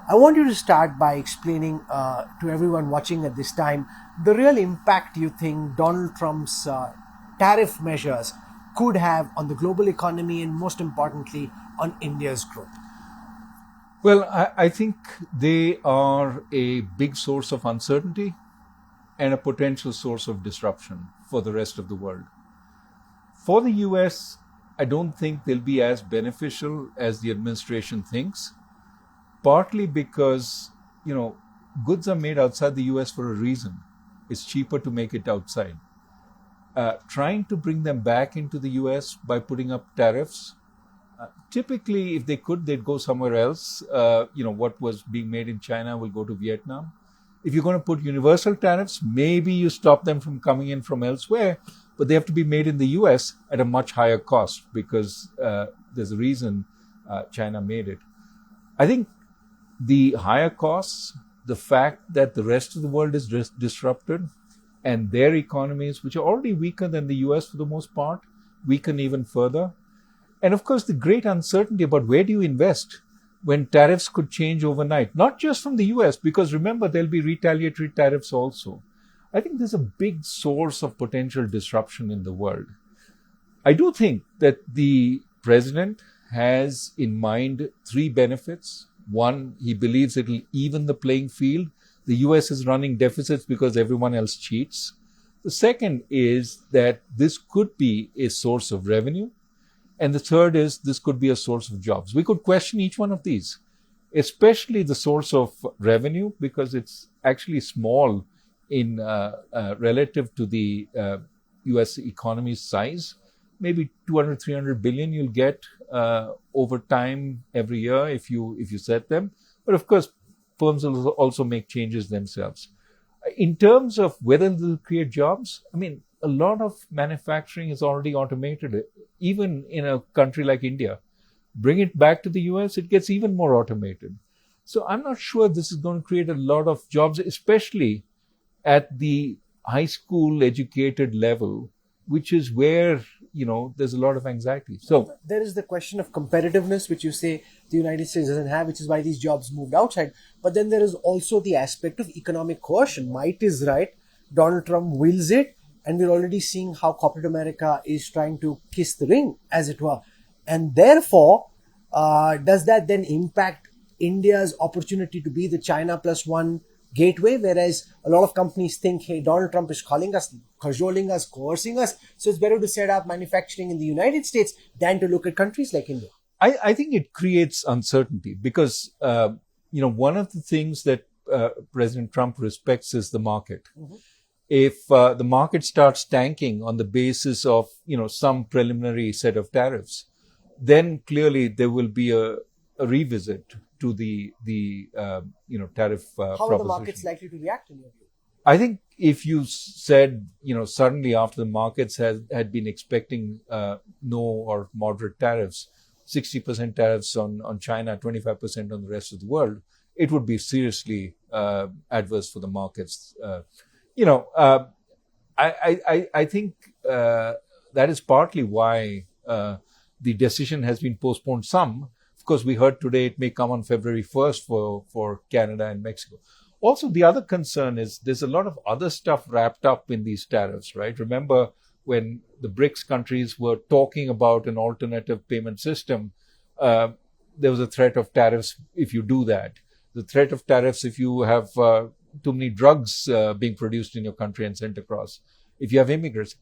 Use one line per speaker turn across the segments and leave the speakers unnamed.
I want you to start by explaining to everyone watching at this time the real impact you think Donald Trump's tariff measures could have on the global economy and, most importantly, on India's growth.
Well, I think they are a big source of uncertainty and a potential source of disruption for the rest of the world. For the US, I don't think they'll be as beneficial as the administration thinks, partly because, goods are made outside the US for a reason. It's cheaper to make it outside. Trying to bring them back into the US by putting up tariffs, typically, if they could, they'd go somewhere else. What was being made in China will go to Vietnam. If you're going to put universal tariffs, maybe you stop them from coming in from elsewhere, but they have to be made in the US at a much higher cost because there's a reason China made it. I think the higher costs, the fact that the rest of the world is disrupted and their economies, which are already weaker than the US for the most part, weaken even further. And of course, the great uncertainty about where do you invest when tariffs could change overnight, not just from the US, because remember, there'll be retaliatory tariffs also. I think there's a big source of potential disruption in the world. I do think that the president has in mind three benefits. One, he believes it'll even the playing field. The US is running deficits because everyone else cheats. The second is that this could be a source of revenue. And the third is this could be a source of jobs. We could question each one of these, especially the source of revenue, because it's actually small in relative to the US economy's size. Maybe 200, 300 billion you'll get over time every year if you set them. But of course, firms will also make changes themselves. In terms of whether they'll create jobs, a lot of manufacturing is already automated, even in a country like India. Bring it back to the US, it gets even more automated. So I'm not sure this is going to create a lot of jobs, especially at the high school educated level, which is where, there's a lot of anxiety. So
there is the question of competitiveness, which you say the United States doesn't have, which is why these jobs moved outside. But then there is also the aspect of economic coercion. Might is right. Donald Trump wills it. And we're already seeing how corporate America is trying to kiss the ring, as it were. And therefore, does that then impact India's opportunity to be the China plus one gateway? Whereas a lot of companies think, hey, Donald Trump is calling us, cajoling us, coercing us. So it's better to set up manufacturing in the United States than to look at countries like India.
I think it creates uncertainty because, one of the things that President Trump respects is the market. Mm-hmm. If the market starts tanking on the basis of, some preliminary set of tariffs, then clearly there will be a revisit to the tariff proposition.
How are the markets likely to react in your view?
I think if you said, suddenly after the markets had been expecting no or moderate tariffs, 60% tariffs on China, 25% on the rest of the world, it would be seriously adverse for the markets. I think that is partly why the decision has been postponed some. Of course, we heard today it may come on February 1st for Canada and Mexico. Also, the other concern is there's a lot of other stuff wrapped up in these tariffs, right? Remember when the BRICS countries were talking about an alternative payment system, there was a threat of tariffs if you do that. The threat of tariffs if you have too many drugs being produced in your country and sent across. If you have immigrants.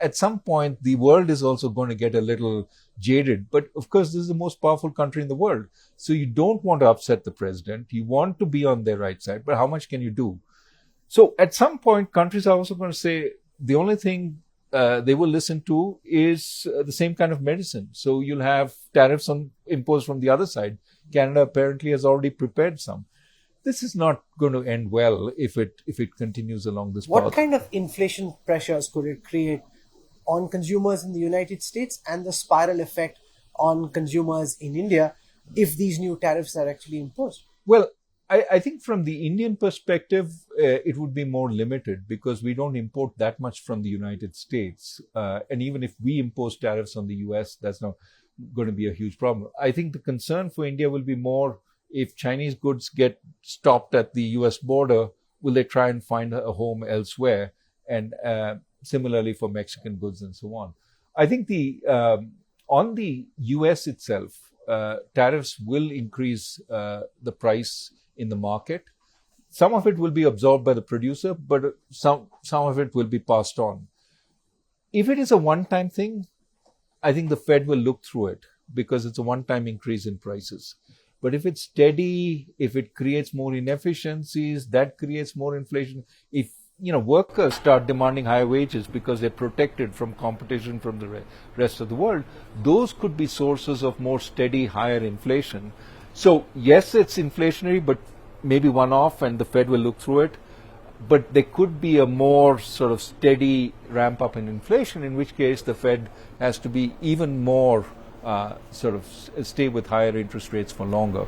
At some point, the world is also going to get a little jaded. But of course, this is the most powerful country in the world. So you don't want to upset the president. You want to be on their right side. But how much can you do? So at some point, countries are also going to say the only thing they will listen to is the same kind of medicine. So you'll have tariffs imposed from the other side. Canada apparently has already prepared some. This is not going to end well if it continues along this path.
What kind of inflation pressures could it create on consumers in the United States and the spiral effect on consumers in India if these new tariffs are actually imposed?
Well, I think from the Indian perspective, it would be more limited because we don't import that much from the United States. And even if we impose tariffs on the US, that's not going to be a huge problem. I think the concern for India will be more if Chinese goods get stopped at the US border, will they try and find a home elsewhere? And similarly for Mexican goods and so on. I think on the US itself, tariffs will increase the price in the market. Some of it will be absorbed by the producer, but some of it will be passed on. If it is a one-time thing, I think the Fed will look through it because it's a one-time increase in prices. But if it's steady, if it creates more inefficiencies, that creates more inflation. If workers start demanding higher wages because they're protected from competition from the rest of the world, those could be sources of more steady, higher inflation. So yes, it's inflationary, but maybe one-off, and the Fed will look through it. But there could be a more sort of steady ramp up in inflation, in which case the Fed has to be even more sort of stay with higher interest rates for longer.